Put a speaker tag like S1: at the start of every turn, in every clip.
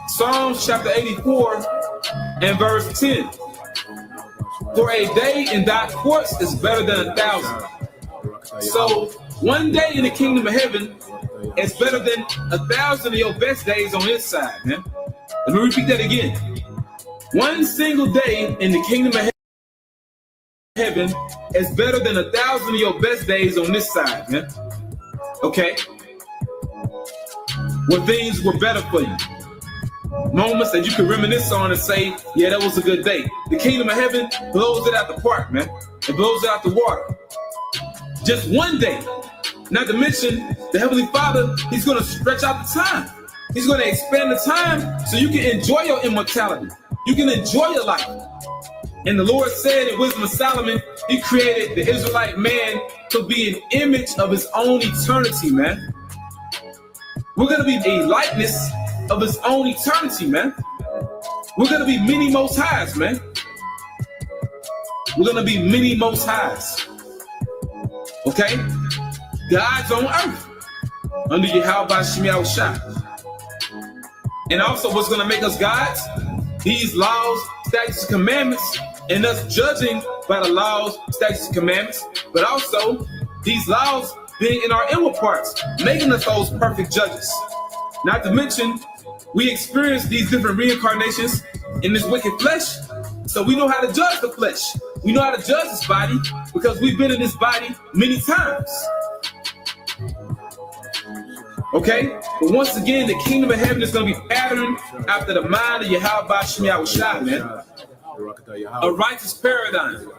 S1: Psalms chapter 84 and verse 10. For a day in thy courts is better than 1,000. So one day in the kingdom of heaven is better than 1,000 of your best days on this side, man. Let me repeat that again. One single day in the kingdom of heaven is better than 1,000 of your best days on this side, man. Okay? When things were better for you. Moments that you can reminisce on and say, yeah, that was a good day. The kingdom of heaven blows it out the park, man. It blows it out the water. Just one day. Not to mention, the Heavenly Father, He's going to stretch out the time. He's going to expand the time so you can enjoy your immortality. You can enjoy your life. And the Lord said in Wisdom of Solomon, He created the Israelite man to be an image of His own eternity, man. We're going to be a likeness of His own eternity, man. We're going to be many Most Highs, man. We're going to be many Most Highs. Okay? Gods on earth under Yahweh Shemiah Shah. And also what's going to make us gods? These laws, statutes, and commandments, and us judging by the laws, statutes, and commandments, but also these laws being in our inward parts, making us those perfect judges. Not to mention, we experience these different reincarnations in this wicked flesh, so we know how to judge the flesh. We know how to judge this body because we've been in this body many times. Okay? But once again, the kingdom of heaven is going to be patterned after the mind of Yahweh Shemiah Shah, man. A righteous paradigm.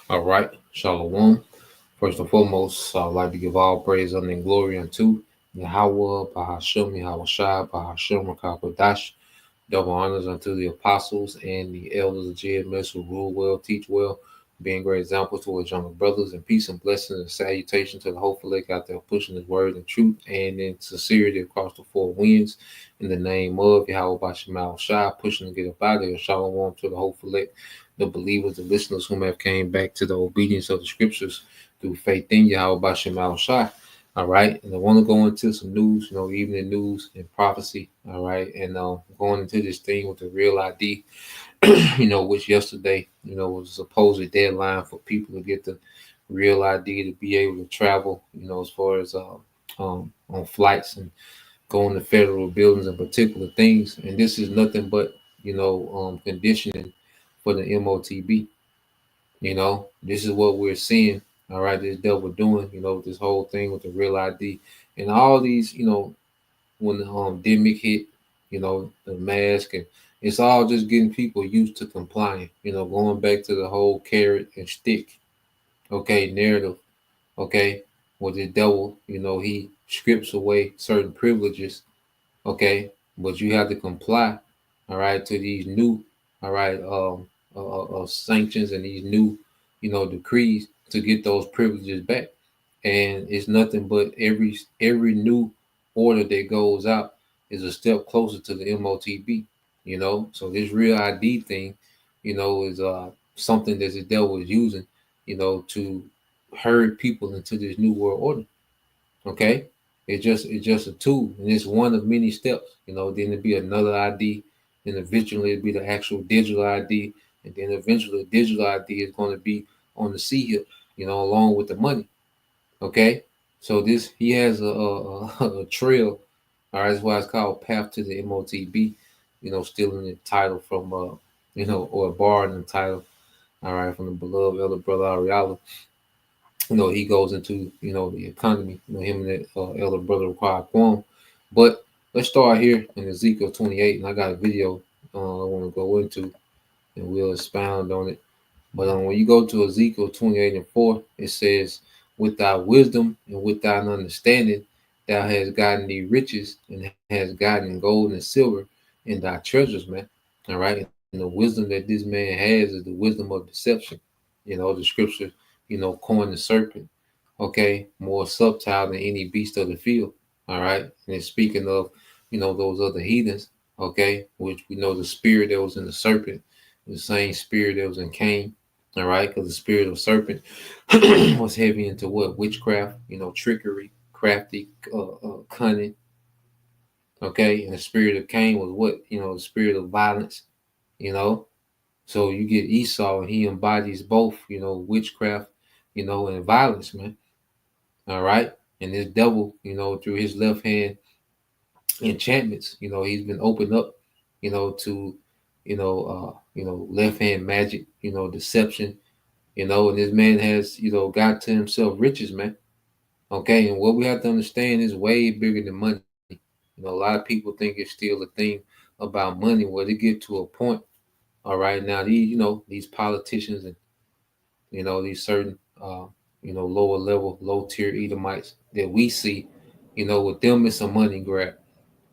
S2: All right, Shalom. First and foremost, I'd like to give all praise and glory unto Yahweh, Bahashem, Yahweh Shai, Bahashem, Rakakodash. Double honors unto the apostles and the elders of GMS who rule well, teach well, being great examples towards younger brothers, and peace and blessings and salutation to the hopeful lake out there pushing His word and truth and in sincerity across the four winds. In the name of Yahweh Bashim Shai, pushing to get up out of here. Shalom to the hopeful lake, the believers, the listeners whom have came back to the obedience of the scriptures through faith in Yahweh Bashim Shai. All right, and I want to go into some news, evening news and prophecy. All right, and going into this thing with the real ID, which yesterday, was a supposed deadline for people to get the real ID to be able to travel, as far as on flights and going to federal buildings and particular things. And this is nothing but, conditioning for the M.O.T.B. This is what we're seeing. All right, this devil doing, this whole thing with the real ID and all these, when the pandemic hit, the mask, and it's all just getting people used to complying, going back to the whole carrot and stick, narrative, with the devil, he strips away certain privileges, but you have to comply, all right, to these new, all right, sanctions and these new, decrees to get those privileges back. And it's nothing but every new order that goes out is a step closer to the M.O.T.B. So this real ID thing, is something that the devil is using, to herd people into this new world order. Okay, it's just a tool, and it's one of many steps. Then it'll be another ID, and eventually it'll be the actual digital ID, and then eventually the digital ID is going to be on the sea hip, along with the money. Okay, so he has a trail. All right, that's why it's called Path to the M.O.T.B. Stealing the title from or borrowing the title. All right, from the beloved elder brother Ariala. He goes into the economy. Him and that elder brother require quorum. But let's start here in Ezekiel 28, and I got a video I want to go into, and we'll expound on it. But when you go to Ezekiel 28 and 4, it says, with thy wisdom and with thine understanding, thou hast gotten thee riches and hast gotten gold and silver in thy treasures, man. All right. And the wisdom that this man has is the wisdom of deception. The scripture, coined the serpent, okay, more subtle than any beast of the field. All right. And then speaking of, those other heathens, okay, which we know the spirit that was in the serpent, the same spirit that was in Cain. All right, because the spirit of serpent was heavy into what? Witchcraft, trickery, crafty, cunning. Okay. And the spirit of Cain was what? The spirit of violence, you know. So you get Esau, and he embodies both, witchcraft, and violence, man. All right. And this devil, through his left hand enchantments, he's been opened up, to, left hand magic, deception, and this man has, got to himself riches, man. Okay. And what we have to understand is way bigger than money. A lot of people think it's still a thing about money where they get to a point. All right. Now, these politicians and, these certain, lower level, low tier Edomites that we see, with them, it's a money grab.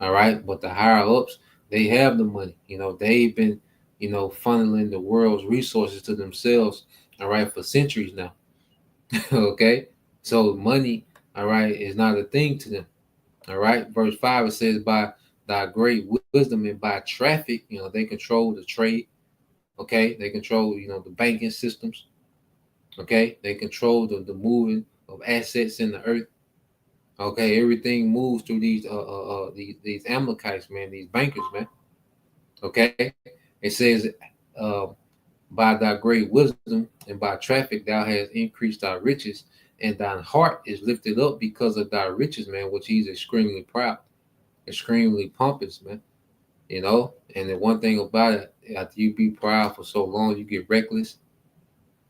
S2: All right. But the higher ups, they have the money. They've been, funneling the world's resources to themselves, all right, for centuries now. Okay. So money, all right, is not a thing to them. All right. Verse 5, it says, by thy great wisdom and by traffic, they control the trade. Okay. They control, the banking systems. Okay. They control the moving of assets in the earth. Okay. Everything moves through these Amalekites, man, these bankers, man. Okay. It says, uh, by thy great wisdom and by traffic, thou hast increased thy riches, and thine heart is lifted up because of thy riches, man, which he's extremely proud, extremely pompous, man. And the one thing about it, after you be proud for so long, you get reckless.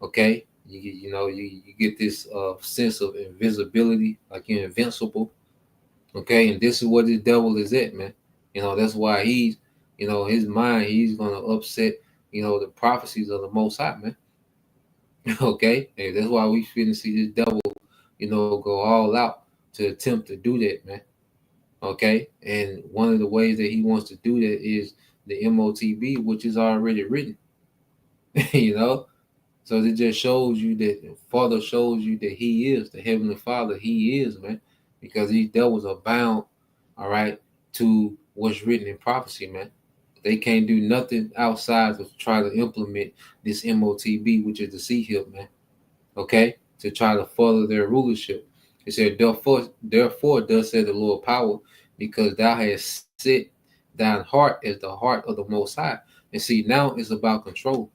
S2: Okay. You get this sense of invisibility, like you're invincible. Okay. And this is what the devil is at, man. That's why he's, his mind, he's going to upset, the prophecies of the Most High, man. Okay. And that's why we finna see this devil, go all out to attempt to do that, man. Okay. And one of the ways that he wants to do that is the M.O.T.B, which is already written, you know. So it just shows you that the Father shows you that He is the Heavenly Father. He is, man, because these devils are bound, all right, to what's written in prophecy, man. They can't do nothing outside of try to implement this M.O.T.B, which is the sea hip, man. Okay, to try to further their rulership. It said, therefore, thus said the Lord power, because thou hast set thine heart as the heart of the Most High. And see, now it's about control.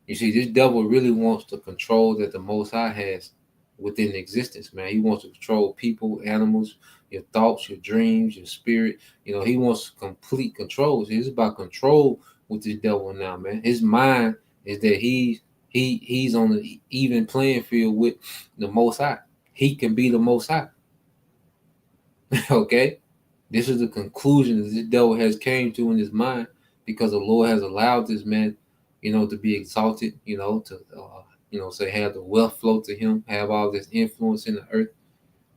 S2: You see, this devil really wants the control that the Most High has within existence, man. He wants to control people, animals, your thoughts, your dreams, your spirit. He wants complete control. So it's about control with this devil now, man. His mind is that he's on the even playing field with the Most High. He can be the Most High. Okay? This is the conclusion that this devil has came to in his mind because the Lord has allowed this man, to be exalted, to, say have the wealth flow to him, have all this influence in the earth,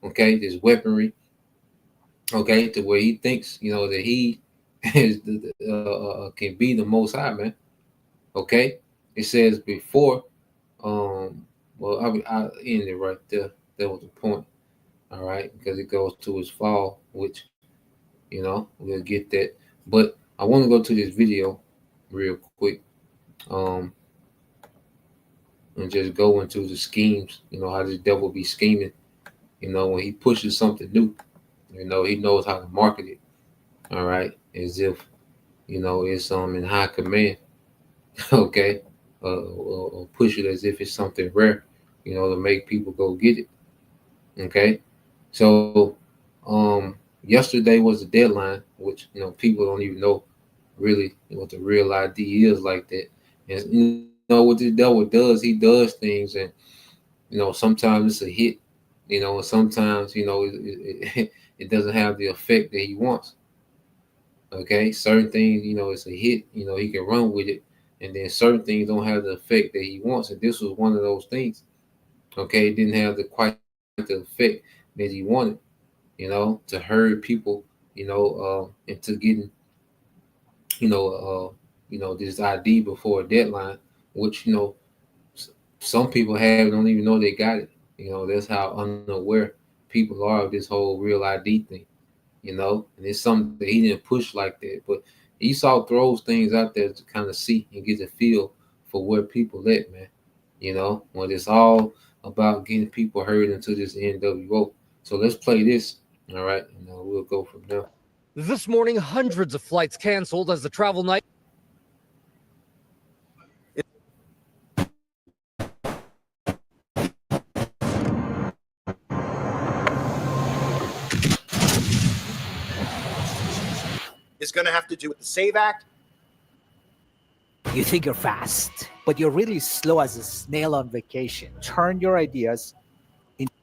S2: okay, this weaponry, okay, to where he thinks, that he is can be the Most High, man. Okay, it says before, well, I end it right there. That was the point, all right, because it goes to his fall, which we'll get that. But I want to go to this video real quick, um, and just go into the schemes. How this devil be scheming. When he pushes something new, he knows how to market it. All right, as if it's in high command. Okay, or push it as if it's something rare. To make people go get it. Okay, so yesterday was the deadline, which people don't even know really what the real ID is like that. And what the devil does, he does things, and sometimes it's a hit, and sometimes it doesn't have the effect that he wants. Okay, certain things, it's a hit, he can run with it, and then certain things don't have the effect that he wants, and this was one of those things. Okay, it didn't have quite the effect that he wanted, to herd people, into getting, this ID before a deadline, which some people don't even know they got it. That's how unaware people are of this whole real ID thing. And it's something that he didn't push like that. But Esau throws things out there to kind of see and get a feel for where people at, man. When it's all about getting people herd into this NWO. So let's play this, all right, and we'll go from there.
S3: This morning, hundreds of flights canceled as the travel night.
S4: Is going to have to do with the SAVE Act.
S5: You think you're fast, but you're really slow as a snail on vacation. Turn your ideas into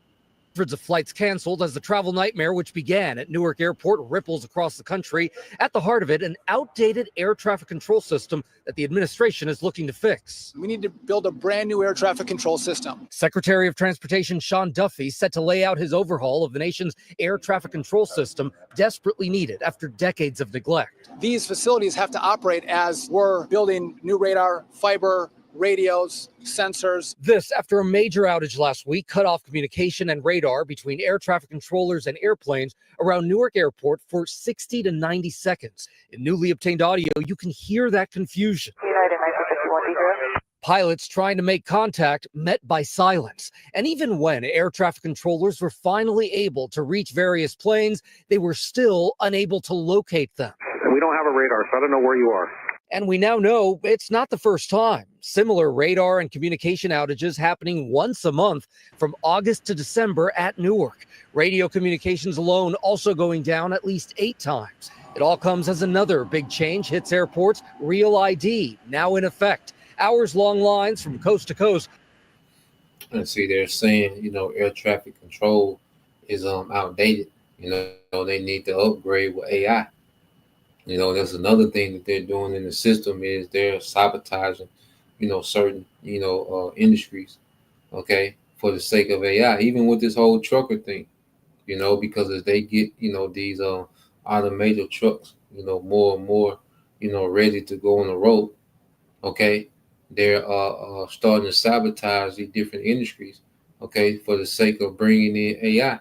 S3: Hundreds of flights canceled as the travel nightmare, which began at Newark Airport, ripples across the country. At the heart of it, an outdated air traffic control system that the administration is looking to fix.
S6: We need to build a brand new air traffic control system.
S3: Secretary of Transportation Sean Duffy set to lay out his overhaul of the nation's air traffic control system, desperately needed after decades of neglect.
S6: These facilities have to operate as we're building new radar, fiber, radios, sensors.
S3: This after a major outage last week cut off communication and radar between air traffic controllers and airplanes around Newark Airport for 60 to 90 seconds. In newly obtained audio, you can hear that confusion. Pilots trying to make contact met by silence. And even when air traffic controllers were finally able to reach various planes, they were still unable to locate them.
S7: We don't have a radar, so I don't know where you are.
S3: And we now know it's not the first time. Similar radar and communication outages happening once a month from August to December at Newark. Radio communications alone also going down at least 8 times. It all comes as another big change hits airports. Real ID now in effect. Hours-long lines from coast to coast.
S2: And see, they're saying, air traffic control is outdated. They need to upgrade with AI. That's another thing that they're doing in the system is they're sabotaging, certain, industries, okay, for the sake of AI, even with this whole trucker thing, because as they get, these automated trucks, more and more, ready to go on the road, okay, they're starting to sabotage these different industries, okay, for the sake of bringing in AI.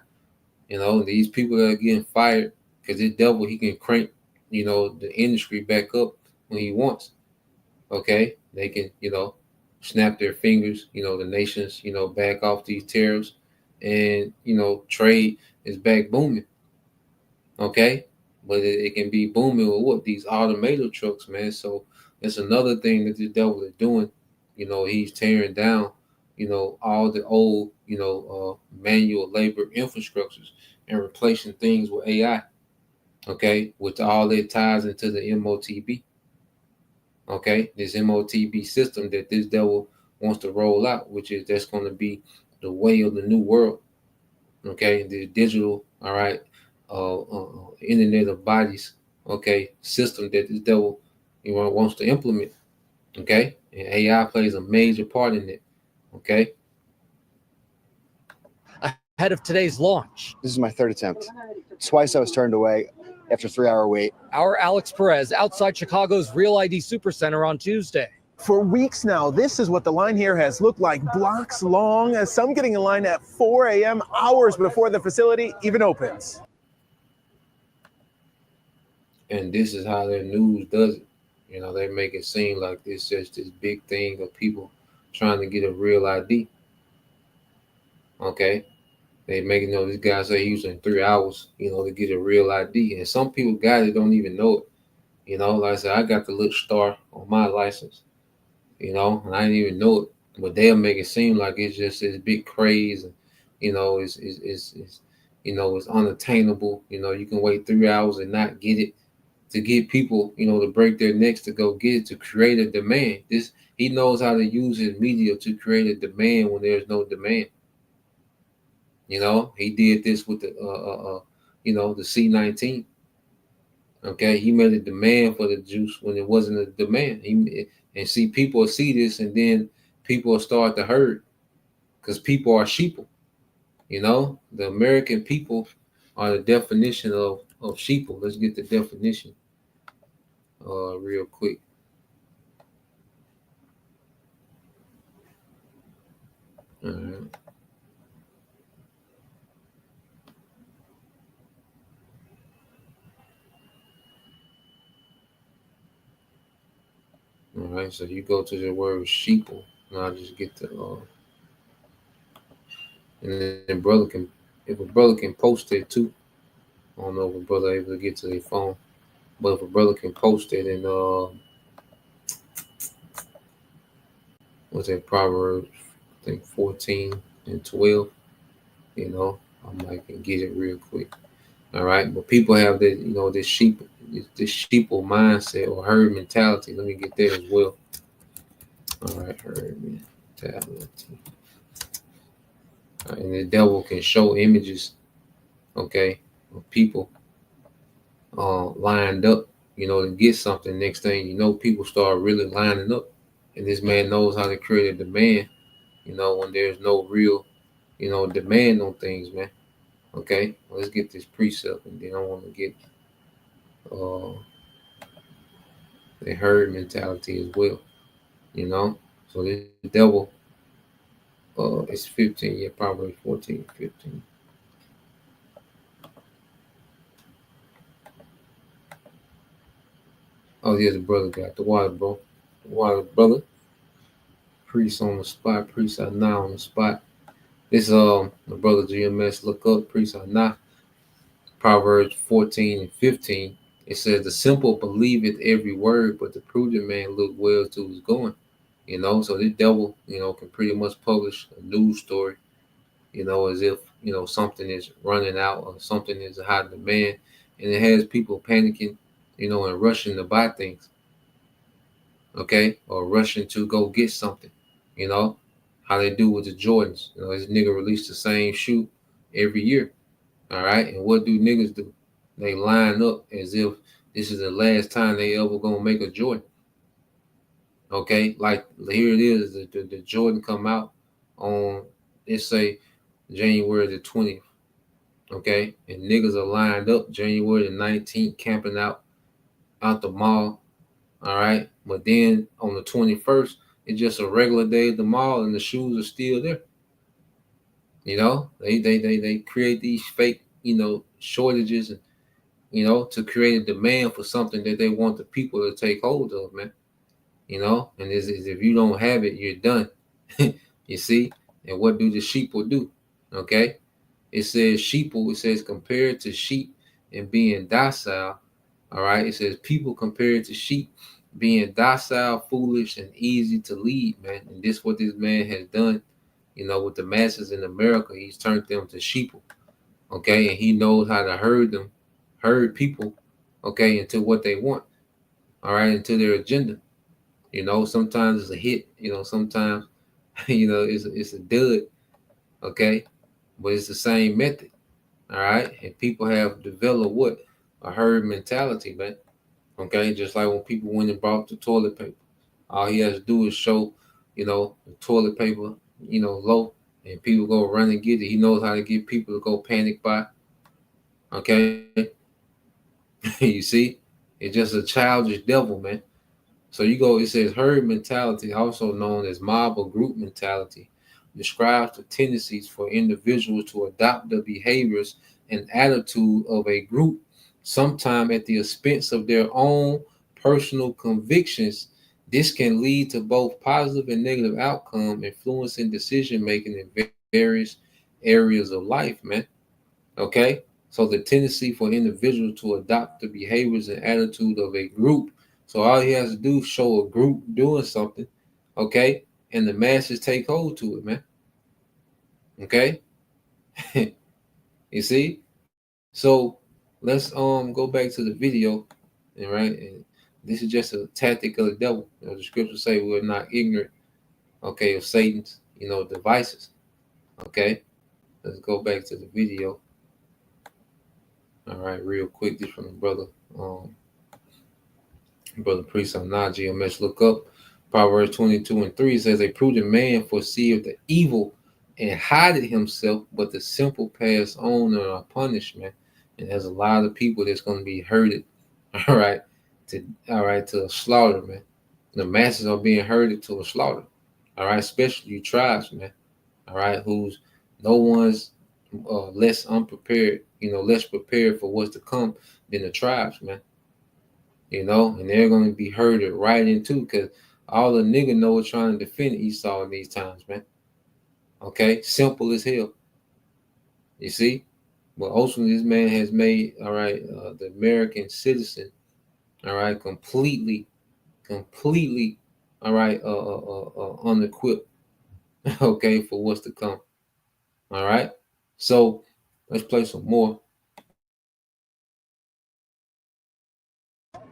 S2: These people that are getting fired because this devil, he can crank the industry back up when he wants. Okay, they can, snap their fingers, the nations, back off these tariffs, and trade is back booming. Okay, but it can be booming with what? These automated trucks, man. So that's another thing that the devil is doing. He's tearing down, all the old, manual labor infrastructures and replacing things with AI. Okay, with all their ties into the M.O.T.B. Okay, this M.O.T.B system that this devil wants to roll out, that's going to be the way of the new world. Okay, the digital, all right, Internet of Bodies, okay, system that this devil wants to implement. Okay, and AI plays a major part in it. Okay.
S3: Ahead of today's launch.
S8: This is my 3rd attempt. Twice I was turned away after 3-hour wait.
S3: Our Alex Perez outside Chicago's Real ID Supercenter on Tuesday.
S9: For weeks now, this is what the line here has looked like, blocks long, as some getting in line at 4 a.m., hours before the facility even opens.
S2: And this is how their news does it. They make it seem like it's just this big thing of people trying to get a real ID. Okay. They make this guy say he was in 3 hours, to get a real ID. And some people got it, don't even know it. Like I said, I got the little star on my license, and I didn't even know it. But they'll make it seem like it's just this big craze, and it's unattainable. You can wait 3 hours and not get it, to get people, to break their necks to go get it, to create a demand. He knows how to use his media to create a demand when there's no demand. He did this with the the C-19. Okay, he made a demand for the juice when it wasn't a demand. And see, people see this, and then people start to herd, because people are sheeple. The American people are the definition of sheeple. Let's get the definition real quick. All right. All right, so you go to the word sheeple, and I'll just get the and then brother can, if a brother can post it too. I don't know if a brother able to get to their phone, but if a brother can post it in what's that, Proverbs, I think 14 and 12, you know, I might can get it real quick. All right, but people have that, you know, this sheeple mindset or herd mentality. Let me get that as well. All right, herd mentality. All right, and the devil can show images, okay, of people lined up, you know, to get something. Next thing you know, people start really lining up, and this man knows how to create a demand, you know, when there's no real, you know, demand on things, man. Okay, let's get this precept, and then I want to get uh the herd mentality as well, you know. So the devil is 15, yeah, probably 14, 15. Oh, yeah, the brother got the water, bro. The water, brother. Priest on the spot. Priest are now on the spot. This the brother GMS look up. Priest are not. Proverbs 14 and 15. It says the simple believeth every word, but the prudent man look well to his going. You know, so the devil, you know, can pretty much publish a news story, you know, as if, you know, something is running out or something is a high demand, and it has people panicking, you know, and rushing to buy things, okay, or rushing to go get something, you know, how they do with the Jordans. You know, this nigga released the same shoe every year, all right, and what do niggas do? They line up as if this is the last time they ever gonna make a Jordan, okay, like here it is, the Jordan come out on, let's say, January the 20th. Okay, and niggas are lined up January the 19th, camping out the mall. All right, but then on the 21st, it's just a regular day at the mall, and the shoes are still there. You know, they create these fake, you know, shortages, and you know, to create a demand for something that they want the people to take hold of, man. You know, and is if you don't have it, you're done. You see, and what do the sheep will do? Okay, it says sheeple, it says compared to sheep and being docile. All right. It says people compared to sheep being docile, foolish, and easy to lead, man. And this is what this man has done, you know, with the masses in America. He's turned them to sheeple. Okay. And he knows how to herd people, okay, into what they want. All right, into their agenda. You know, sometimes it's a hit, you know, sometimes, you know, it's a dud, okay, but it's the same method. All right. And people have developed what? A herd mentality, man. Okay. Just like when people went and bought the toilet paper. All he has to do is show, you know, the toilet paper, you know, low, and people go run and get it. He knows how to get people to go panic buy. Okay. You see? It's just a childish devil, man. So you go, it says herd mentality, also known as mob or group mentality, describes the tendencies for individuals to adopt the behaviors and attitude of a group, sometime at the expense of their own personal convictions. This can lead to both positive and negative outcome, influencing decision making in various areas of life, man. Okay? So the tendency for an individual to adopt the behaviors and attitude of a group. So all he has to do is show a group doing something, okay? And the masses take hold to it, man. Okay? You see? So let's go back to the video, and right? And this is just a tactic of the devil. You know, the scriptures say we're not ignorant, okay, of Satan's, you know, devices. Okay? Let's go back to the video. All right, real quick, this from the brother priest on Najee Mesh. Look up Proverbs 22 and 3 says, a prudent man foreseeth the evil and hideth himself, but the simple pass on and are punished, man. And there's a lot of people that's going to be herded, all right, to a slaughter, man. The masses are being herded to a slaughter, all right, especially you tribes, man. all right, who's no one's less unprepared, less prepared for what's to come than the tribes, man. And they're going to be herded right into, because all the nigga know is trying to defend Esau in these times, man. Okay, simple as hell. You see, but ultimately this man has made, all right, the American citizen, all right, completely, all right, unequipped, okay, for what's to come. All right, so let's play some more.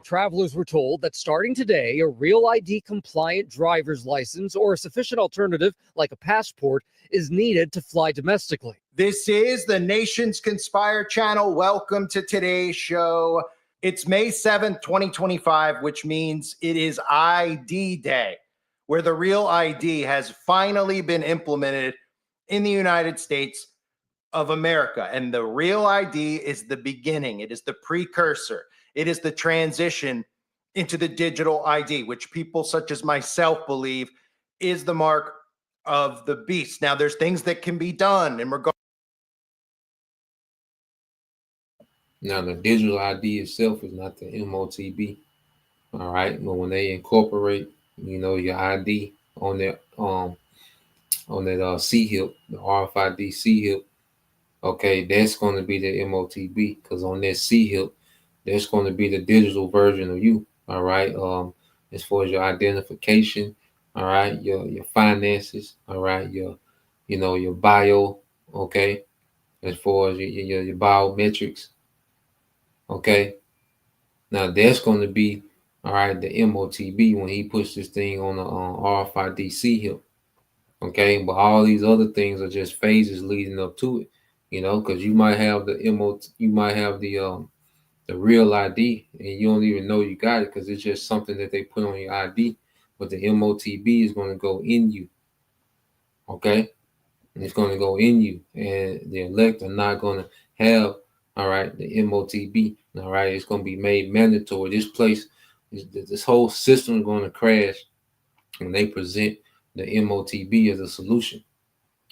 S3: Travelers were told that starting today, a real ID compliant driver's license or a sufficient alternative like a passport is needed to fly domestically.
S4: This is the Nations Conspire channel. Welcome to today's show. It's May 7th, 2025, which means it is ID Day, where the real ID has finally been implemented in the United States of America. And the real ID is the beginning. It is the precursor. It is the transition into the digital ID, which people such as myself believe is the mark of the beast. Now, there's things that can be done in regard.
S2: Now, the digital ID itself is not the M.O.T.B. All right, but when they incorporate, your ID on that C hip, the RFID C hip, okay, that's going to be the M.O.T.B. because on that C hip, that's going to be the digital version of you. All right, as far as your identification, all right, your finances, all right, your bio, okay, as far as your biometrics, okay. Now that's going to be, all right, the M.O.T.B. when he puts this thing on the RFID C hip, okay. But all these other things are just phases leading up to it, because you might have the you might have the real ID and you don't even know you got it because it's just something that they put on your ID. But the M.O.T.B. is going to go in you, okay. And it's going to go in you, and the elect are not going to have, all right, the M.O.T.B. All right, it's going to be made mandatory. This whole system is going to crash when they present the M.O.T.B. as a solution.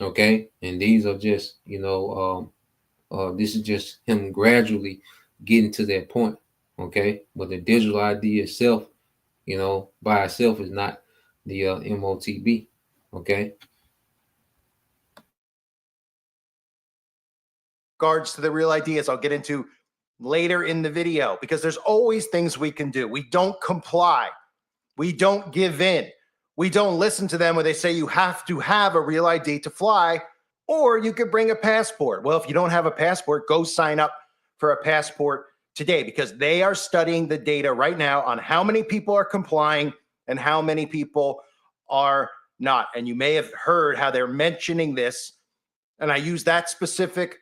S2: Okay, and these are just, this is just him gradually getting to that point. Okay, but the digital ID itself, by itself is not the M.O.T.B. Okay.
S4: Regards to the real ID, as I'll get into later in the video, because there's always things we can do. We don't comply. We don't give in. We don't listen to them when they say you have to have a real ID to fly, or you could bring a passport. Well, if you don't have a passport, go sign up for a passport today, because they are studying the data right now on how many people are complying and how many people are not. And you may have heard how they're mentioning this, and I use that specific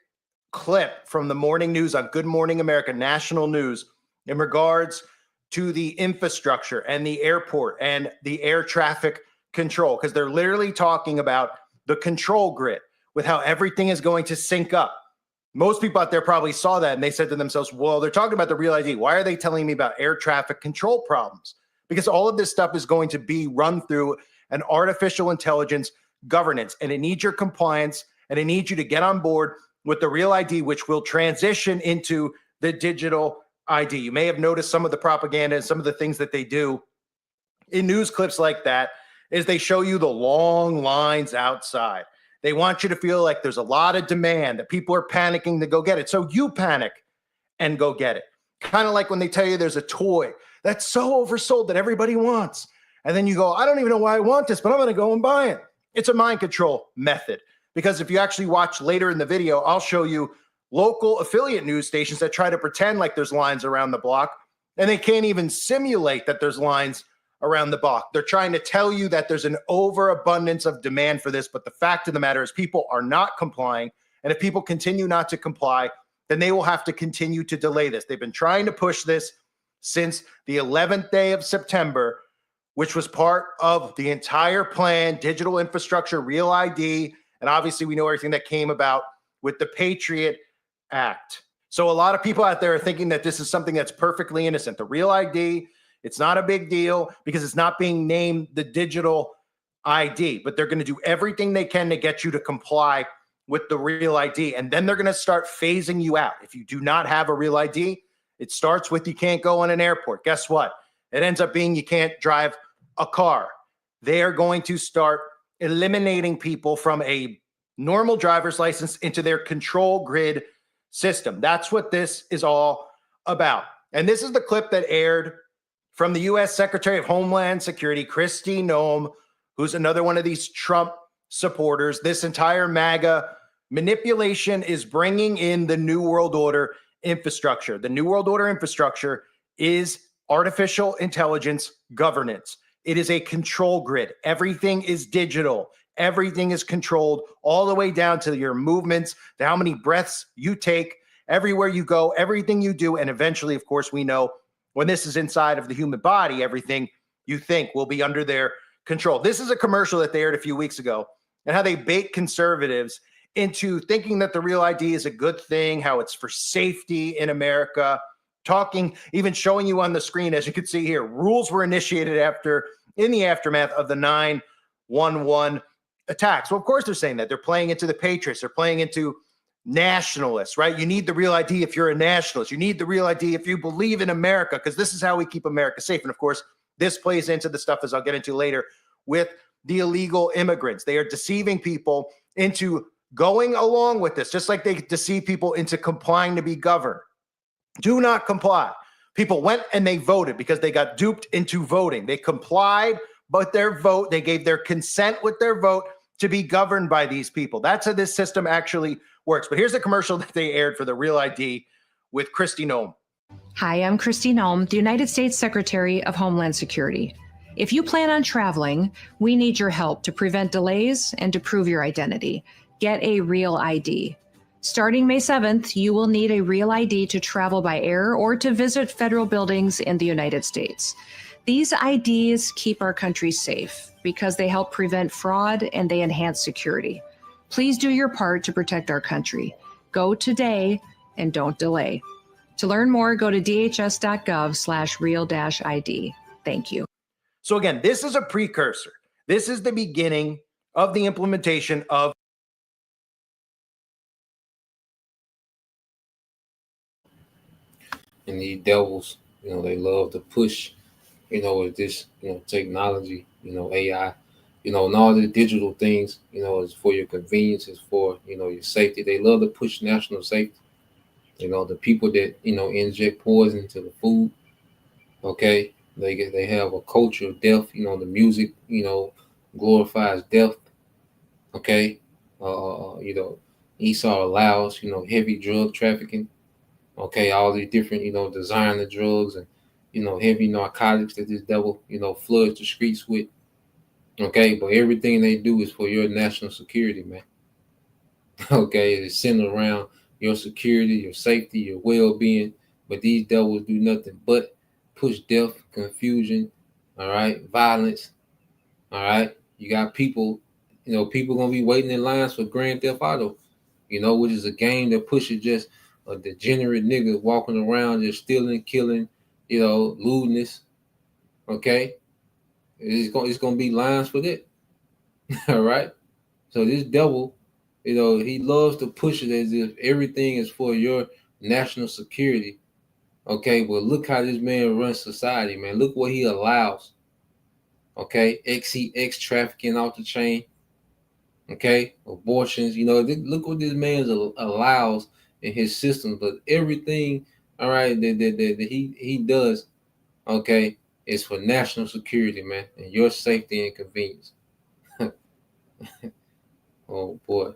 S4: clip from the morning news on Good Morning America, national news, in regards to the infrastructure and the airport and the air traffic control, because they're literally talking about the control grid with how everything is going to sync up. Most people out there probably saw that and they said to themselves, well, they're talking about the real ID. Why are they telling me about air traffic control problems? Because all of this stuff is going to be run through an artificial intelligence governance, and it needs your compliance, and it needs you to get on board with the real ID, which will transition into the digital ID. You may have noticed some of the propaganda and some of the things that they do in news clips like that is they show you the long lines outside. They want you to feel like there's a lot of demand, that people are panicking to go get it. So you panic and go get it. Kind of like when they tell you there's a toy that's so oversold that everybody wants. And then you go, I don't even know why I want this, but I'm going to go and buy it. It's a mind control method. Because if you actually watch later in the video, I'll show you local affiliate news stations that try to pretend like there's lines around the block, and they can't even simulate that there's lines around the block. They're trying to tell you that there's an overabundance of demand for this, but the fact of the matter is people are not complying, and if people continue not to comply, then they will have to continue to delay this. They've been trying to push this since the 11th day of September, which was part of the entire plan, digital infrastructure, real ID, and obviously we know everything that came about with the Patriot Act. So a lot of people out there are thinking that this is something that's perfectly innocent. The real ID, it's not a big deal because it's not being named the digital ID, but they're going to do everything they can to get you to comply with the real ID. And then they're going to start phasing you out. If you do not have a real ID, it starts with you can't go in an airport. Guess what? It ends up being you can't drive a car. They are going to start eliminating people from a normal driver's license into their control grid system. That's what this is all about. And this is the clip that aired from the U.S. Secretary of Homeland Security, Kristi Noem, who's another one of these Trump supporters. This entire MAGA manipulation is bringing in the New World Order infrastructure. The New World Order infrastructure is artificial intelligence governance. It is a control grid. Everything is digital. Everything is controlled all the way down to your movements, to how many breaths you take, everywhere you go, everything you do. And eventually, of course, we know when this is inside of the human body, everything you think will be under their control. This is a commercial that they aired a few weeks ago, and how they bait conservatives into thinking that the real ID is a good thing, how it's for safety in America, talking, even showing you on the screen, as you can see here, rules were initiated in the aftermath of the 9/11 attacks. Well, of course they're saying that. They're playing into the patriots. They're playing into nationalists, right? You need the real ID if you're a nationalist. You need the real ID if you believe in America, because this is how we keep America safe. And of course, this plays into the stuff, as I'll get into later, with the illegal immigrants. They are deceiving people into going along with this, just like they deceive people into complying to be governed. Do not comply. People went and they voted because they got duped into voting. They complied, but their vote, they gave their consent with their vote to be governed by these people. That's how this system actually works. But here's the commercial that they aired for the Real ID with Kristi Noem.
S10: Hi, I'm Kristi Noem, the United States Secretary of Homeland Security. If you plan on traveling, we need your help to prevent delays and to prove your identity. Get a Real ID. Starting May 7th, you will need a Real ID to travel by air or to visit federal buildings in the United States. These IDs keep our country safe because they help prevent fraud and they enhance security. Please do your part to protect our country. Go today and don't delay. To learn more, go to dhs.gov/real-ID. Thank you.
S4: So again, this is a precursor. This is the beginning of the implementation of
S2: And these devils, they love to push, with this, technology, AI, and all the digital things, is for your convenience, is for, your safety. They love to push national safety. The people that, inject poison to the food, okay, they have a culture of death. The music, glorifies death, okay. Esau allows, heavy drug trafficking, okay, all these different, designer drugs and, heavy narcotics that this devil, floods the streets with, okay, but everything they do is for your national security, man. Okay, it's centered around your security, your safety, your well-being, but these devils do nothing but push death, confusion, all right, violence, all right. You got people, people gonna be waiting in lines for Grand Theft Auto, which is a game that pushes just a degenerate nigga walking around just stealing, killing, lewdness, okay. It's gonna be lines for that, all right. So this devil, he loves to push it as if everything is for your national security. Okay, but look how this man runs society, man. Look what he allows. Okay, XCX trafficking off the chain. Okay, abortions. Look what this man allows in his system. But everything, all right, that he does, okay, is for national security, man, and your safety and convenience. Oh boy.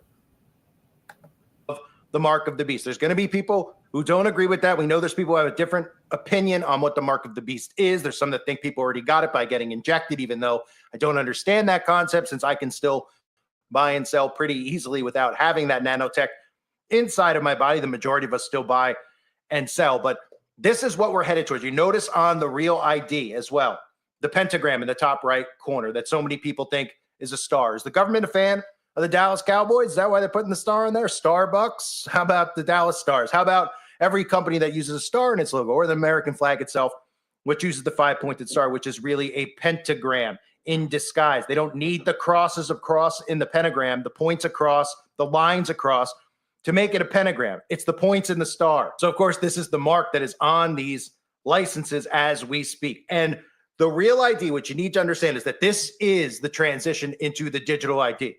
S4: The mark of the beast. There's going to be people who don't agree with that. We know there's people who have a different opinion on what the mark of the beast is. There's some that think people already got it by getting injected, even though I don't understand that concept, since I can still buy and sell pretty easily without having that nanotech inside of my body. The majority of us still buy and sell, but this is what we're headed towards. You notice on the Real ID as well, the pentagram in the top right corner that so many people think is a star. Is the government a fan of the Dallas Cowboys? Is that why they're putting the star in there? Starbucks? How about the Dallas Stars? How about every company that uses a star in its logo, or the American flag itself, which uses the 5-pointed star, which is really a pentagram? in disguise. They don't need the crosses across in the pentagram, the points across, the lines across to make it a pentagram. It's the points in the star. So, of course, this is the mark that is on these licenses as we speak. And the real ID, what you need to understand, is that this is the transition into the digital ID.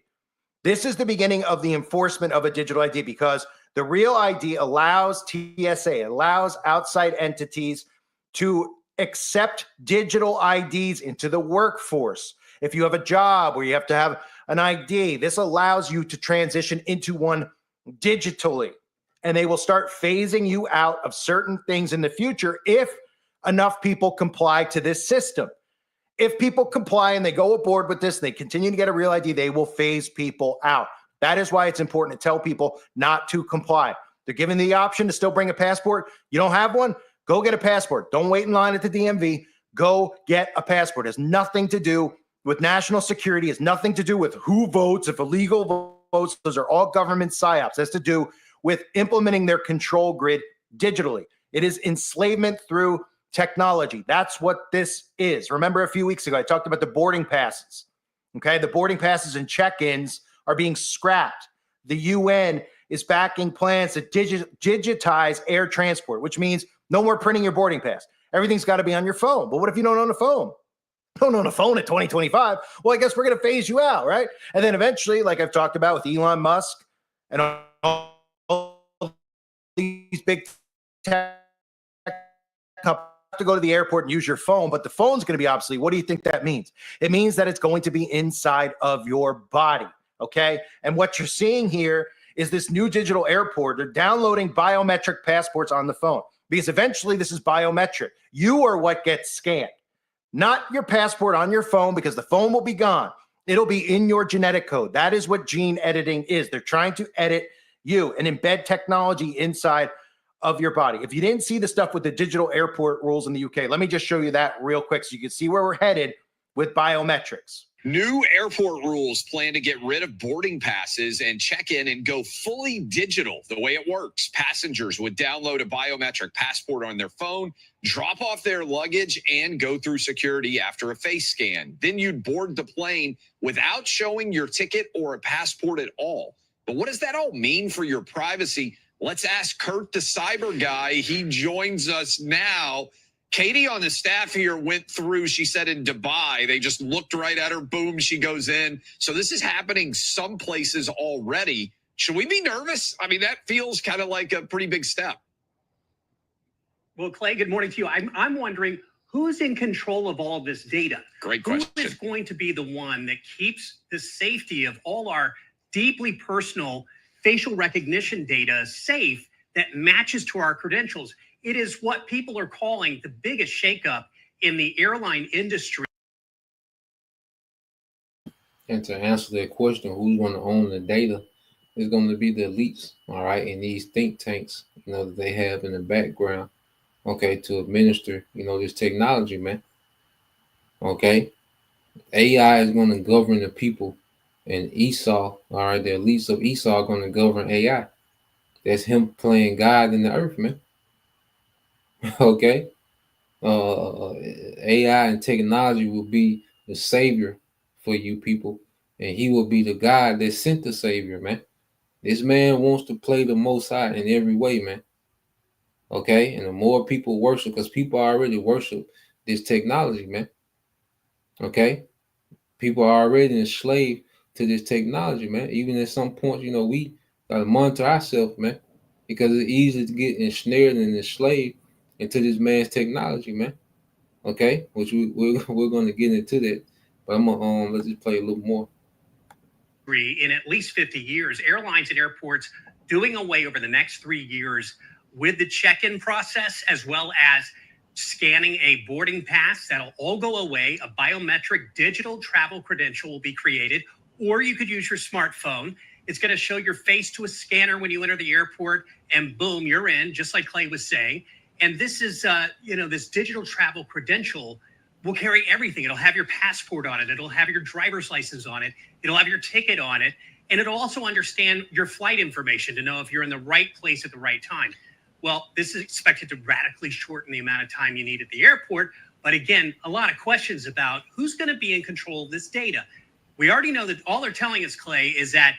S4: This is the beginning of the enforcement of a digital ID, because the real ID allows TSA, allows outside entities to accept digital IDs into the workforce. If you have a job where you have to have an ID, this allows you to transition into one digitally. And they will start phasing you out of certain things in the future if enough people comply to this system. If people comply and they go aboard with this, they continue to get a real ID, they will phase people out. That is why it's important to tell people not to comply. They're given the option to still bring a passport. You don't have one? Go get a passport. Don't wait in line at the DMV. Go get a passport. It has nothing to do with national security. It has nothing to do with who votes, if illegal votes. Those are all government psyops. It has to do with implementing their control grid digitally. It is enslavement through technology. That's what this is. Remember a few weeks ago, I talked about the boarding passes. Okay, the boarding passes and check-ins are being scrapped. The UN is backing plans to digitize air transport, which means no more printing your boarding pass. Everything's got to be on your phone. But what if you don't own a phone? Don't own a phone at 2025. Well, I guess we're going to phase you out, right? And then eventually, like I've talked about with Elon Musk and all these big tech companies, to go to the airport and use your phone, but the phone's going to be obsolete. What do you think that means? It means that it's going to be inside of your body, okay? And what you're seeing here is this new digital airport. They're downloading biometric passports on the phone because eventually this is biometric. You are what gets scanned, not your passport on your phone, because the phone will be gone. It'll be in your genetic code. That is what gene editing is. They're trying to edit you and embed technology inside of your body. If you didn't see the stuff with the digital airport rules in the UK, let me just show you that real quick so you can see where we're headed with biometrics.
S11: New airport rules plan to get rid of boarding passes and check in and go fully digital. The way it works, passengers would download a biometric passport on their phone, drop off their luggage, and go through security after a face scan. Then you'd board the plane without showing your ticket or a passport at all. But what does that all mean for your privacy? Let's ask Kurt, the cyber guy. He joins us now. Katie on the staff here went through, she said in Dubai, they just looked right at her, boom, she goes in. So this is happening some places already. Should we be nervous? I mean, that feels kind of like a pretty big step.
S12: Well, Clay, good morning to you. I'm wondering, who's in control of all this data?
S11: Great question.
S12: Who is going to be the one that keeps the safety of all our deeply personal facial recognition data safe that matches to our credentials? It is what people are calling the biggest shakeup in the airline industry.
S2: And to answer that question, who's going to own the data is going to be the elites, all right, and these think tanks, that they have in the background, okay, to administer, this technology, man. Okay. AI is going to govern the people. And Esau, all right, the elites of Esau are going to govern AI. That's him playing God in the earth, man. Okay? AI and technology will be the savior for you people. And he will be the God that sent the savior, man. This man wants to play the Most High in every way, man. Okay? And the more people worship, because people already worship this technology, man. Okay? People are already enslaved to this technology, man. Even at some point, we got to monitor ourselves, man, because it's easy to get ensnared and enslaved into this man's technology, man. Okay, which we're going to get into that, but I'm gonna let's just play a little more.
S12: In at least 50 years, airlines and airports doing away over the next 3 years with the check-in process, as well as scanning a boarding pass. That'll all go away. A biometric digital travel credential will be created. Or you could use your smartphone. It's going to show your face to a scanner when you enter the airport, and boom, you're in, just like Clay was saying. And this is, this digital travel credential will carry everything. It'll have your passport on it. It'll have your driver's license on it. It'll have your ticket on it. And it'll also understand your flight information to know if you're in the right place at the right time. Well, this is expected to radically shorten the amount of time you need at the airport, But again, a lot of questions about who's going to be in control of this data. We already know that all they're telling us, Clay, is that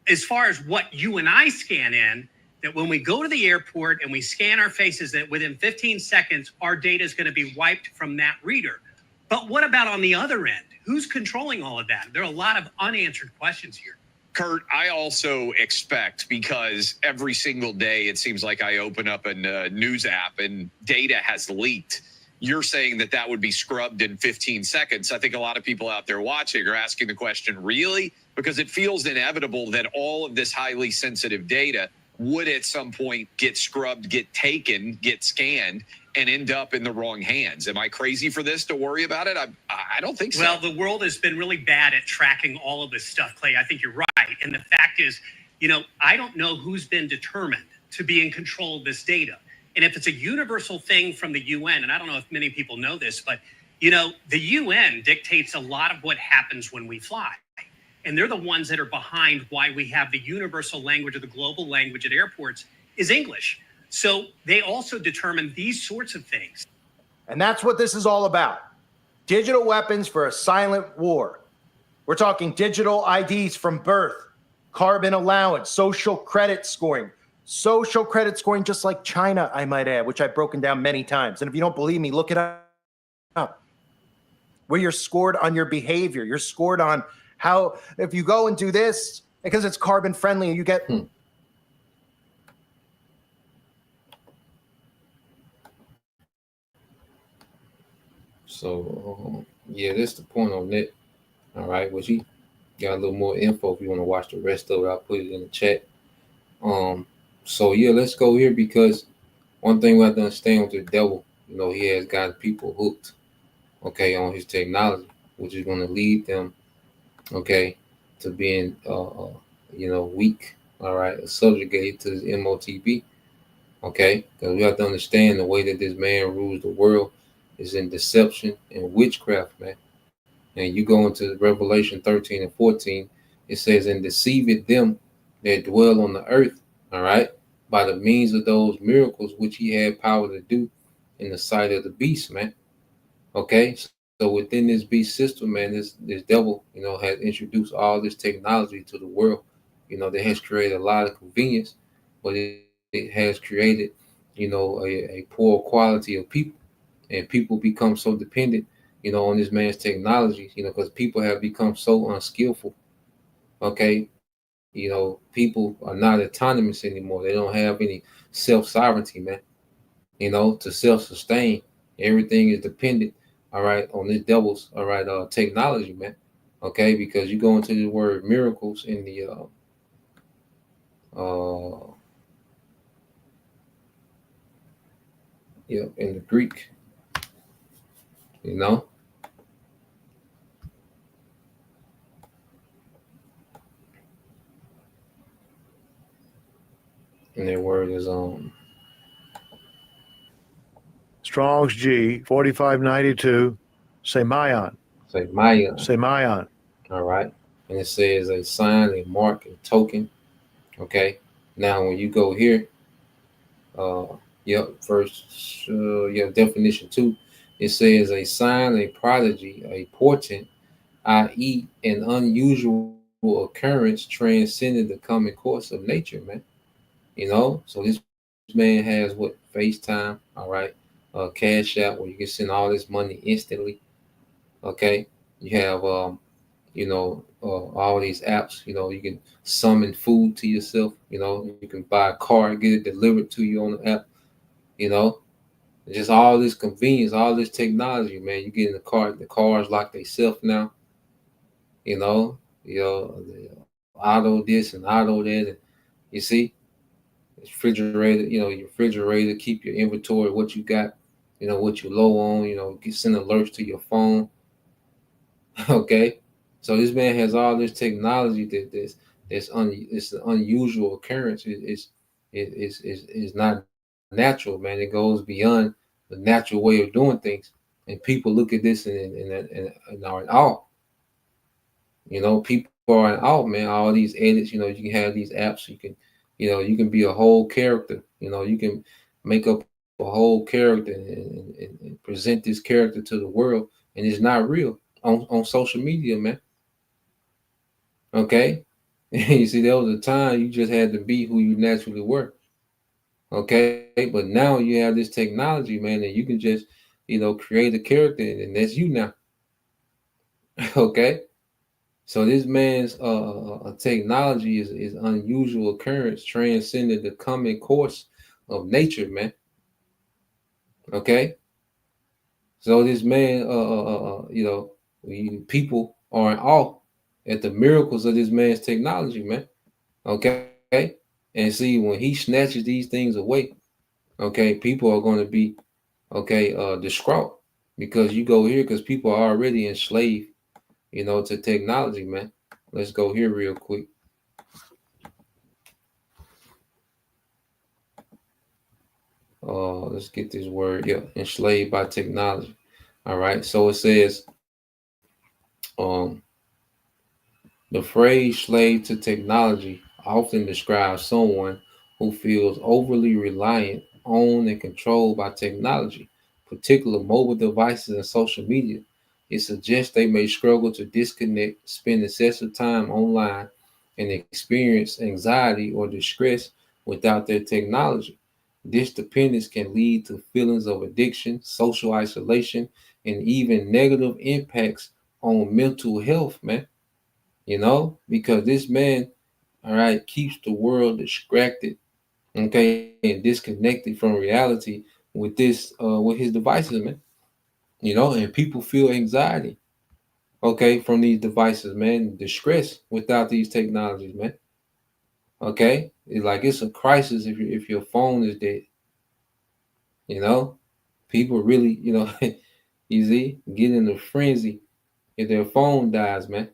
S12: as far as what you and I scan in, that when we go to the airport and we scan our faces, that within 15 seconds, our data is going to be wiped from that reader. But what about on the other end? Who's controlling all of that? There are a lot of unanswered questions here.
S11: Kurt, I also expect, because every single day it seems like I open up a news app and data has leaked. You're saying that that would be scrubbed in 15 seconds. I think a lot of people out there watching are asking the question, really? Because it feels inevitable that all of this highly sensitive data would at some point get scrubbed, get taken, get scanned, and end up in the wrong hands. Am I crazy for this to worry about it? I don't think so.
S12: Well, the world has been really bad at tracking all of this stuff, Clay. I think you're right. And the fact is, I don't know who's been determined to be in control of this data. And if it's a universal thing from the UN, and I don't know if many people know this, but, the UN dictates a lot of what happens when we fly. And they're the ones that are behind why we have the universal language or the global language at airports is English. So they also determine these sorts of things.
S4: And that's what this is all about. Digital weapons for a silent war. We're talking digital IDs from birth, carbon allowance, social credit scoring. Social credit scoring, just like China, I might add, which I've broken down many times. And if you don't believe me, look it up. Where you're scored on your behavior. You're scored on how, if you go and do this, because it's carbon friendly, and you get...
S2: So, yeah, that's the point on that. All right, which he got a little more info if you want to watch the rest of it. I'll put it in the chat. So, yeah, let's go here, because one thing we have to understand with the devil, he has got people hooked, okay, on his technology, which is going to lead them, okay, to being, weak, all right, subjugated to this M.O.T.B, okay, because we have to understand the way that this man rules the world is in deception and witchcraft, man. And you go into Revelation 13 and 14, it says, and deceiveth them that dwell on the earth, all right, by the means of those miracles which he had power to do in the sight of the beast, man. Okay, so within this beast system, man, this devil, has introduced all this technology to the world, that has created a lot of convenience, but it has created, a poor quality of people. And people become so dependent, on this man's technology, because people have become so unskillful. Okay. People are not autonomous anymore. They don't have any self-sovereignty, man. To self-sustain. Everything is dependent, all right, on this devil's, all right, technology, man. Okay, because you go into the word miracles in the in the Greek, and their word is
S13: Strong's G 4592 Semayon.
S2: Semayon. All right. And it says a sign, a mark, a token. Okay. Now when you go here, definition 2, it says a sign, a prodigy, a portent, i.e. an unusual occurrence transcending the common course of nature, man. So this man has what? FaceTime, all right, Cash App, where you can send all this money instantly. Okay, you have all these apps. You can summon food to yourself. You can buy a car and get it delivered to you on the app. Just all this convenience, all this technology, man. You get in the car, the cars lock themselves now. The auto this and auto that, and you see. Refrigerator, your refrigerator, keep your inventory, what you got, what you're low on, send alerts to your phone. Okay. So this man has all this technology that it's an unusual occurrence. It's not natural, man. It goes beyond the natural way of doing things. And people look at this and are in awe. People are in awe, man. All these edits, you can have these apps, you can be a whole character. You can make up a whole character and present this character to the world, and it's not real on social media, man. Okay? You see, there was a time you just had to be who you naturally were. Okay? But now you have this technology, man, and you can just, create a character, and that's you now. Okay? So this man's technology is unusual occurrence, transcended the common course of nature, man. Okay? So this man, people are in awe at the miracles of this man's technology, man. Okay, and see, when he snatches these things away, okay, people are going to be distraught because you go here because people are already enslaved, to technology, man. Let's go here real quick. Let's get this word. Yeah, enslaved by technology. All right. So it says, um, the phrase slave to technology often describes someone who feels overly reliant on and controlled by technology, particularly mobile devices and social media. It suggests they may struggle to disconnect, spend excessive time online, and experience anxiety or distress without their technology. This dependence can lead to feelings of addiction, social isolation, and even negative impacts on mental health, man. Because this man, all right, keeps the world distracted, okay, and disconnected from reality with his devices, man. And people feel anxiety, okay, from these devices, man, distress without these technologies, man. Okay, it's like it's a crisis if your phone is dead. You know, people really, you see, get in a frenzy if their phone dies, man.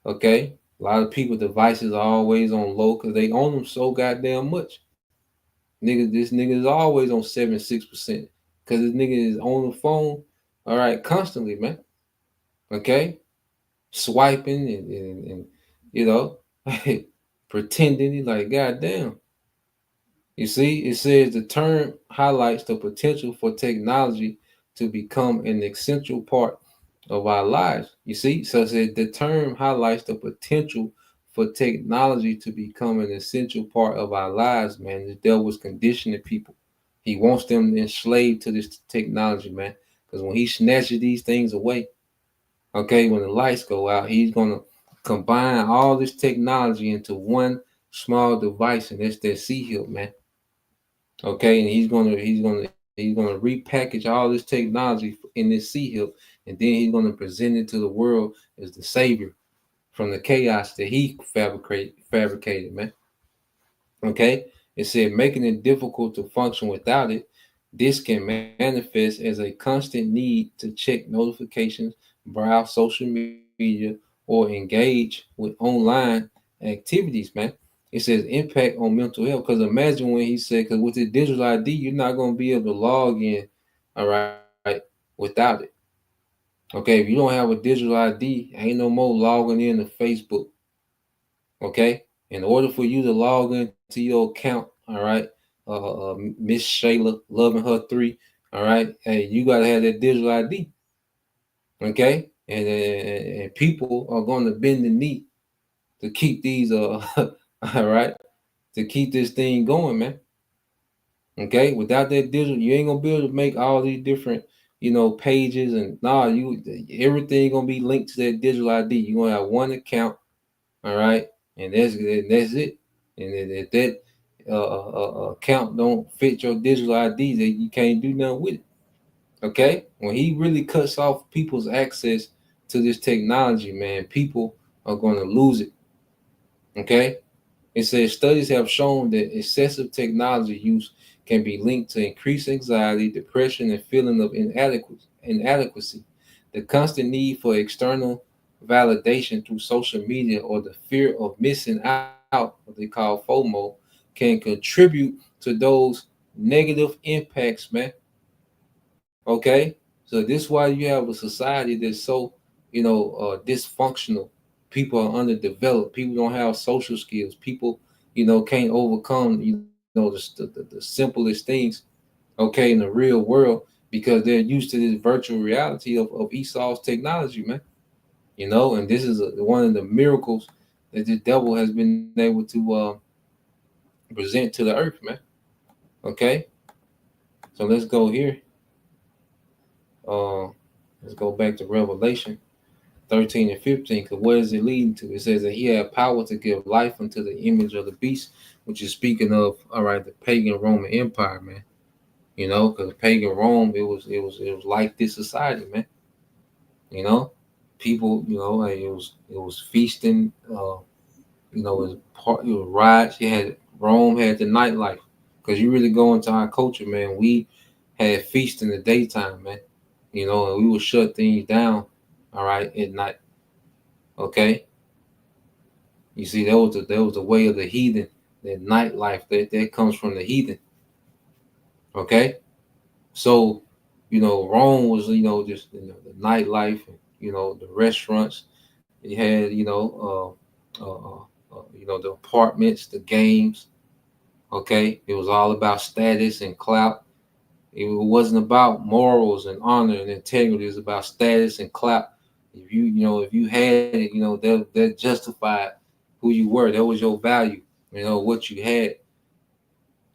S2: Okay, a lot of people devices are always on low because they own them so goddamn much. This nigga is always on 76% because this nigga is on the phone, all right, constantly, man. Okay, swiping and you know, pretending. He's like, goddamn. You see, it says the term highlights the potential for technology to become an essential part of our lives. You see, so it says the term highlights the potential for technology to become an essential part of our lives, man. The devil was conditioning people. He wants them enslaved to this technology, man. Because when he snatches these things away, okay, when the lights go out, he's gonna combine all this technology into one small device, and that's that C-hill, man. Okay, and he's gonna repackage all this technology in this C-hill, and then he's gonna present it to the world as the savior from the chaos that he fabricated, man. Okay, it said making it difficult to function without it. This can manifest as a constant need to check notifications, browse social media, or engage with online activities, man. It says impact on mental health. Because imagine when he said, because with the digital ID, you're not going to be able to log in, all right, without it. Okay, if you don't have a digital ID, ain't no more logging in to Facebook. Okay, in order for you to log into your account, all right, Miss Shayla loving her three, all right, hey, you gotta have that digital ID. Okay, and people are going to bend the knee to keep these all right, to keep this thing going, man. Okay, without that digital, you ain't gonna be able to make all these different, pages and everything gonna be linked to that digital ID. You're gonna have one account, all right, and that's it. And if that account don't fit your digital ID, then you can't do nothing with it. Okay, when he really cuts off people's access to this technology, man, people are gonna lose it. Okay, it says studies have shown that excessive technology use can be linked to increased anxiety, depression, and feeling of inadequacy. The constant need for external validation through social media or the fear of missing out, what they call FOMO, can contribute to those negative impacts, man. Okay, so this is why you have a society that's so dysfunctional. People are underdeveloped. People don't have social skills. People can't overcome the simplest things. okay, in the real world, because they're used to this virtual reality of Esau's technology, man. You know, and this is one of the miracles that the devil has been able to present to the earth, man. Okay, so let's go here. Uh, let's go back to Revelation 13 and 15, because what is it leading to? It says that he had power to give life unto the image of the beast, which is speaking of, all right, the pagan Roman Empire, man. You know, because pagan Rome, it was like this society, man. You know, people, you know, like it was feasting. You know, it was riots. You had Rome had the nightlife, because you really go into our culture, man. We had feast in the daytime, man. You know, and we would shut things down, all right, at night. Okay, you see, that was the way of the heathen. That nightlife that comes from the heathen. Okay, so you know, Rome was, you know, just, you know, the nightlife, you know, the restaurants. You had, you know, the apartments, the games. Okay, it was all about status and clout. It wasn't about morals and honor and integrity. It was about status and clout. If you had it, you know, that justified who you were. That was your value. You know what you had.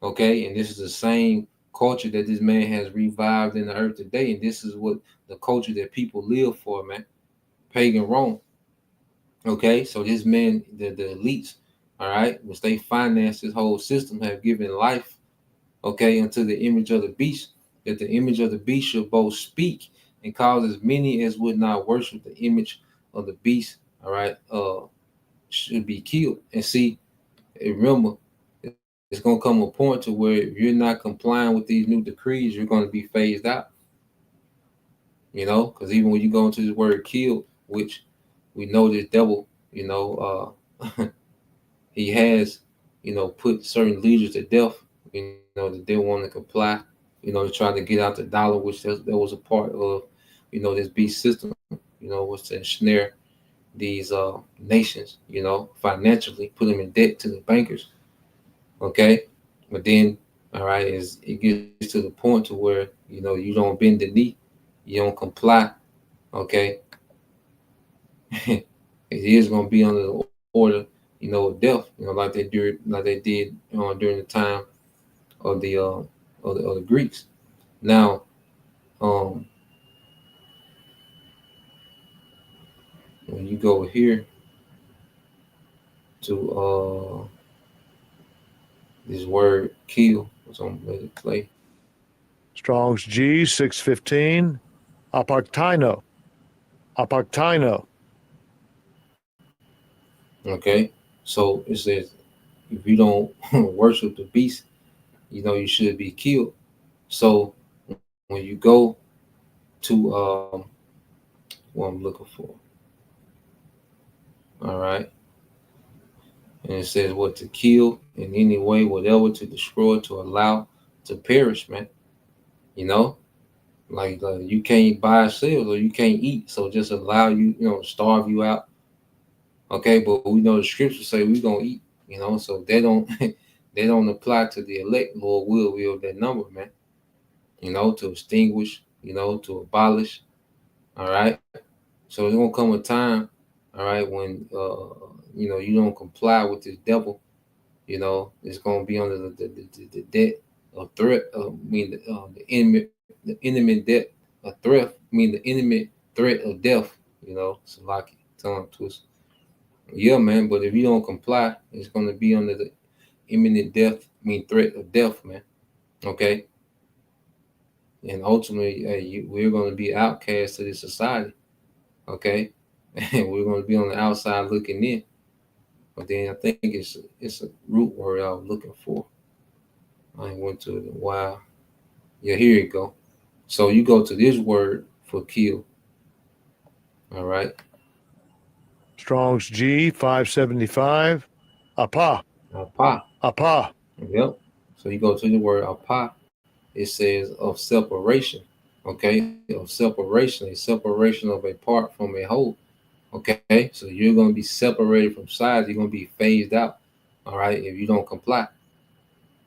S2: Okay, and this is the same culture that this man has revived in the earth today, and this is what the culture that people live for, man. Pagan Rome. Okay, so this man, the elites, all right, which they finance this whole system, have given life, okay, unto the image of the beast, that the image of the beast should both speak and cause as many as would not worship the image of the beast, all right, should be killed. And see, remember, it's going to come a point to where if you're not complying with these new decrees, you're going to be phased out. You know, because even when you go into this word killed, which we know this devil, you know, he has, you know, put certain leaders to death, you know, that they want to comply, you know, to try to get out the dollar, which that was a part of, you know, this beast system, you know, was to ensnare these nations, you know, financially, put them in debt to the bankers. Okay, but then, all right, it gets to the point to where, you know, you don't bend the knee, you don't comply. Okay, it is going to be under the order, you know, of death, you know, like they did during the time of the Greeks. Now, when you go here to this word kill, so I'm going to play.
S13: Strong's G 615, apartino.
S2: Okay, so it says if you don't worship the beast, you know, you should be killed. So when you go to what I'm looking for, all right, and it says what to kill in any way, whatever, to destroy, to allow to perish, man. You know, like you can't buy sales or you can't eat, so just allow you, you know, starve you out. Okay, but we know the scriptures say we're gonna eat, you know, so they don't they don't apply to the elect. Lord will that number, man. You know, to extinguish, you know, to abolish. All right. So there's gonna come a time, all right, when you know, you don't comply with this devil, you know, it's gonna be under the debt of threat. I mean the enemy debt of threat. I mean the enemy threat of death. You know, so like tongue twist. Yeah, man. But if you don't comply, it's gonna be under the imminent death. I mean threat of death, man. Okay. And ultimately, we're gonna be outcast to this society. Okay, and we're gonna be on the outside looking in. But then I think it's a root word I was looking for. I went to it in a while. Yeah, here you go. So you go to this word for kill. All right.
S13: Strong's G 575, apa.
S2: Yep. So you go to the word apa. It says of separation. Okay, of separation, a separation of a part from a whole. Okay, so you're going to be separated from sides. You're going to be phased out. All right, if you don't comply.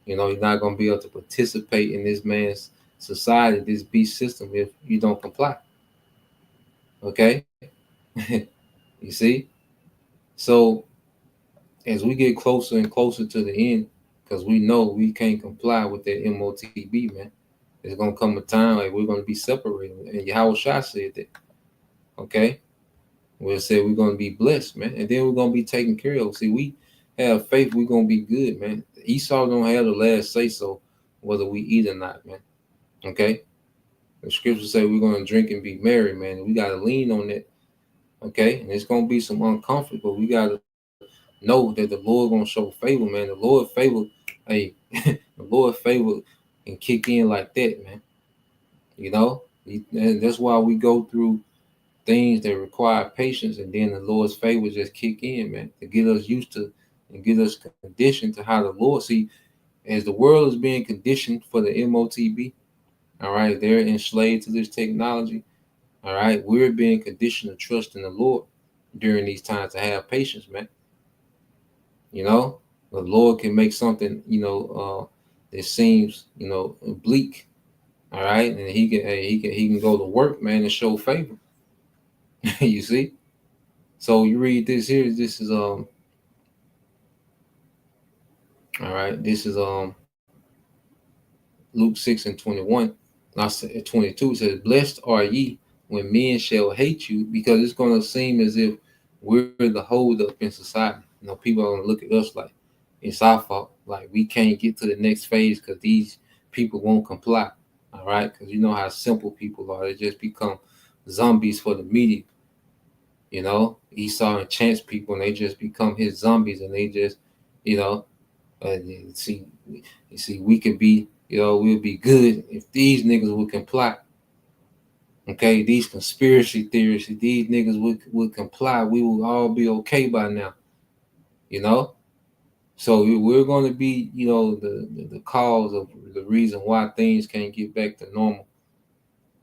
S2: You know, you're not going to be able to participate in this man's society, this beast system, if you don't comply. Okay? You see? So as we get closer and closer to the end, because we know we can't comply with that M.O.T.B, man, there's going to come a time like we're going to be separated. And Yahweh Shah said that. Okay? We'll say we're going to be blessed, man. And then we're going to be taken care of. See, we have faith we're going to be good, man. Esau don't have the last say so whether we eat or not, man. Okay? The scriptures say we're going to drink and be merry, man. We got to lean on that. Okay? And it's going to be some uncomfortable. We got to know that the Lord going to show favor, man. The Lord favor, hey, the Lord favor can kick in like that, man. You know? And that's why we go through things that require patience, and then the Lord's favor just kick in, man, to get us used to and get us conditioned to how the Lord see. As the world is being conditioned for the M.O.T.B, all right, they're enslaved to this technology. All right, we're being conditioned to trust in the Lord during these times, to have patience, man. You know, the Lord can make something, that seems, bleak. All right, and he can go to work, man, and show favor. You see. So you read this here. This is all right. This is Luke 6:21. Now 22 says, "Blessed are ye when men shall hate you," because it's going to seem as if we're the hold up in society. You know, people are going to look at us like it's our fault, like we can't get to the next phase because these people won't comply. All right, because you know how simple people are; they just become zombies for the media. You know, Esau and Chance people, and they just become his zombies, and they just, you know, you see, we could be, we'll be good if these niggas would comply. Okay, these conspiracy theories, if these niggas would comply, we will all be okay by now. You know, so we're going to be, the cause of the reason why things can't get back to normal.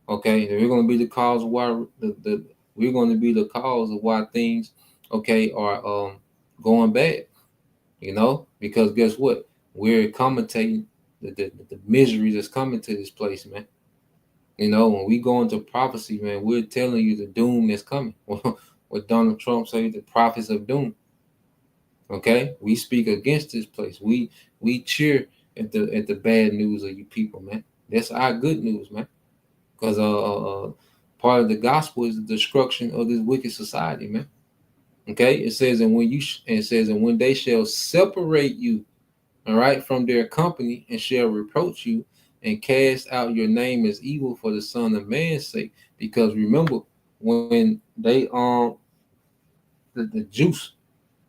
S2: Okay, we're going to be the cause of why we're going to be the cause of why things, okay, are going bad. You know, because guess what? We're commentating the misery that's coming to this place, man. You know, when we go into prophecy, man, we're telling you the doom that's coming. What Donald Trump said, the prophets of doom. Okay, we speak against this place. We cheer at the bad news of you people, man. That's our good news, man. Because part of the gospel is the destruction of this wicked society, man. Okay, it says, and when they shall separate you, all right, from their company, and shall reproach you and cast out your name as evil for the Son of Man's sake. Because remember, when they the juice,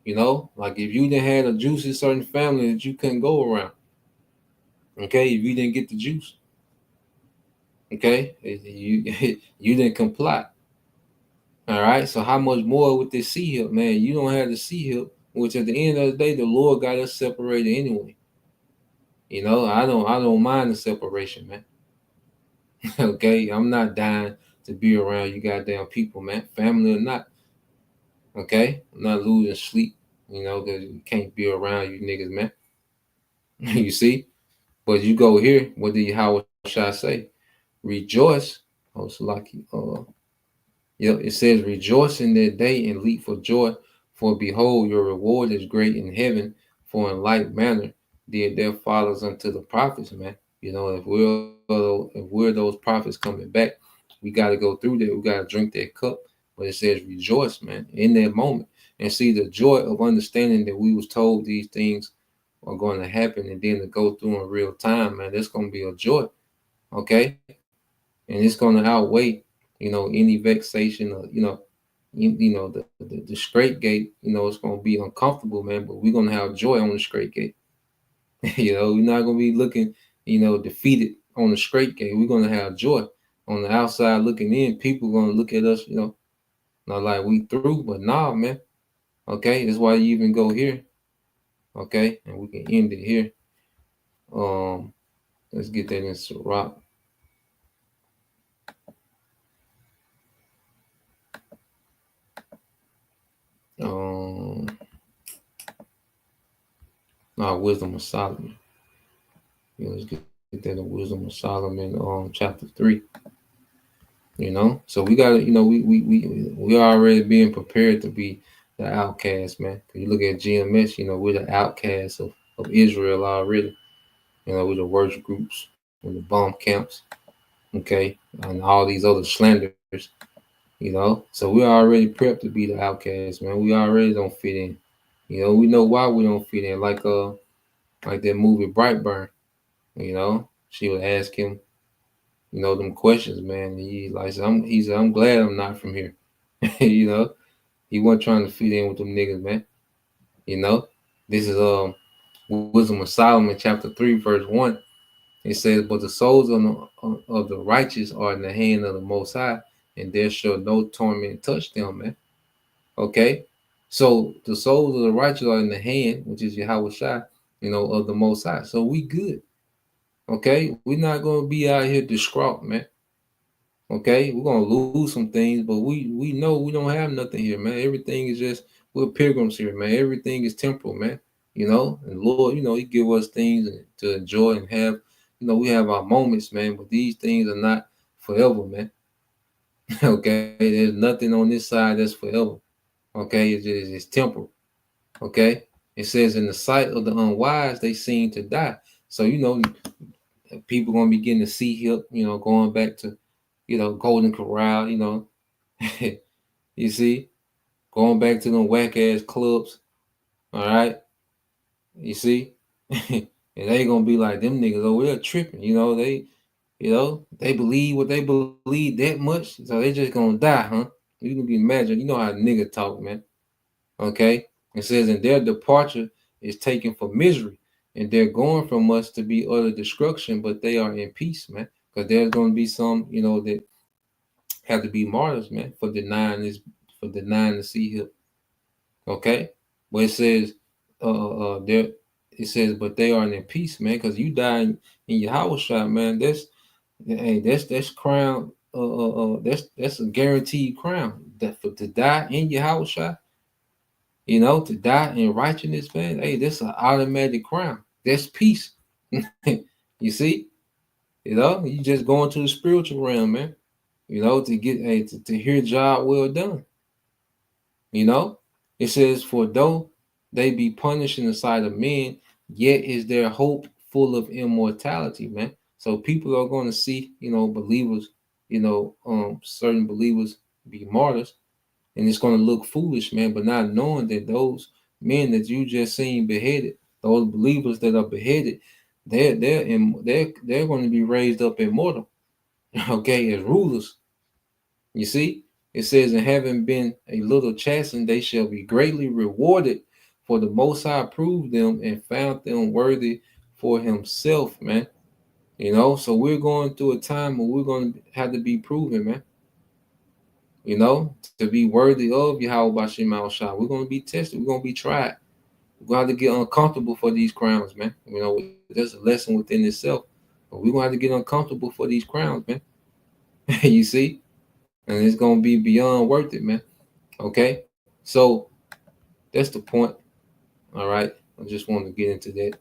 S2: like if you didn't have a juice in certain family that you couldn't go around. Okay, if you didn't get the juice, okay, you didn't comply. All right, so how much more with this sea help, man? You don't have the sea help, which at the end of the day, the Lord got us separated anyway. You know, I don't mind the separation, man. Okay, I'm not dying to be around you goddamn people, man, family or not. Okay, I'm not losing sleep, because you can't be around you niggas, man. You see, but you go here. What do you? How should I say? Rejoice. Oh, it's like it says, rejoice in that day and leap for joy, for behold, your reward is great in heaven. For in like manner did their fathers unto the prophets, man. You know, if we're those prophets coming back, we got to go through that. We got to drink that cup. But it says rejoice, man, in that moment, and see the joy of understanding that we was told these things are going to happen, and then to go through in real time, man. That's going to be a joy, okay, and it's going to outweigh, any vexation or the straight gate. It's going to be uncomfortable, man, but we're going to have joy on the straight gate. We're not going to be looking, defeated on the straight gate. We're going to have joy on the outside looking in. People going to look at us, not like we through, but nah, man. Okay, that's why you even go here. Okay, and we can end it here. Let's get that in Sirach. Wisdom of Solomon. Let's get that in Wisdom of Solomon, chapter 3. So we got to, we already being prepared to be the outcast, man. You look at GMS, we're the outcasts of Israel already. We're the worst groups, we're the bomb camps, okay, and all these other slanders, So we're already prepped to be the outcast, man. We already don't fit in. We know why we don't fit in. Like that movie Brightburn, she would ask him, them questions, man. And he said, I'm glad I'm not from here. He wasn't trying to fit in with them niggas, man. This is Wisdom of Solomon, chapter 3, verse 1. It says, but the souls of the righteous are in the hand of the Most High, and there shall no torment touch them, man. Okay? So the souls of the righteous are in the hand, which is Yahweh Shai, of the Most High. So we good. Okay? We're not going to be out here distraught, man. Okay? We're going to lose some things, but we know we don't have nothing here, man. Everything is just, we're pilgrims here, man. Everything is temporal, man. And Lord, He give us things to enjoy and have. We have our moments, man, but these things are not forever, man. Okay? There's nothing on this side that's forever. Okay? It's temporal. Okay? It says, in the sight of the unwise, they seem to die. So, people going to be getting the sea hip, going back to, Golden Corral, you see, going back to them whack ass clubs. All right. You see, and they going to be like, them niggas over there tripping, they believe what they believe that much. So they just going to die, huh? You can imagine, how nigga talk, man. Okay. It says, and their departure is taken for misery, and they're going from us to be utter destruction, but they are in peace, man. Because there's going to be some, that have to be martyrs, man, for denying the sea hip. Okay. But it says, there, it says, but they are in peace, man, because you die in your house shop, man. That's crown. That's a guaranteed crown. That to die in your house shop, to die in righteousness, man. Hey, that's an automatic crown. That's peace. You see, you just going to the spiritual realm, man. To get to hear job well done. It says, for though they be punished in the sight of men, yet is their hope full of immortality, man. So people are going to see, believers, certain believers be martyrs, and it's going to look foolish, man, but not knowing that those men that you just seen beheaded, those believers that are beheaded, they're going to be raised up immortal, okay, as rulers. You see, it says, and having been a little chastened, they shall be greatly rewarded. For the Most High proved them and found them worthy for Himself, man. So we're going through a time where we're going to have to be proven, man. To be worthy of Yahweh Bashim Al-Shah. We're going to be tested. We're going to be tried. We're going to have to get uncomfortable for these crowns, man. There's a lesson within itself. But we're going to have to get uncomfortable for these crowns, man. You see? And it's going to be beyond worth it, man. Okay? So that's the point. All right? I just wanted to get into that.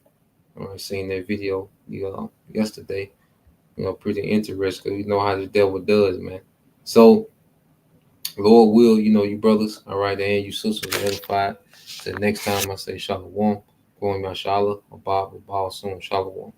S2: All right, seeing that video yesterday. Pretty interesting. You know how the devil does, man. So Lord will, you brothers, all right, and you sisters are edified. Till next time I say shalom. Going my shalom, Bob, soon, shalom.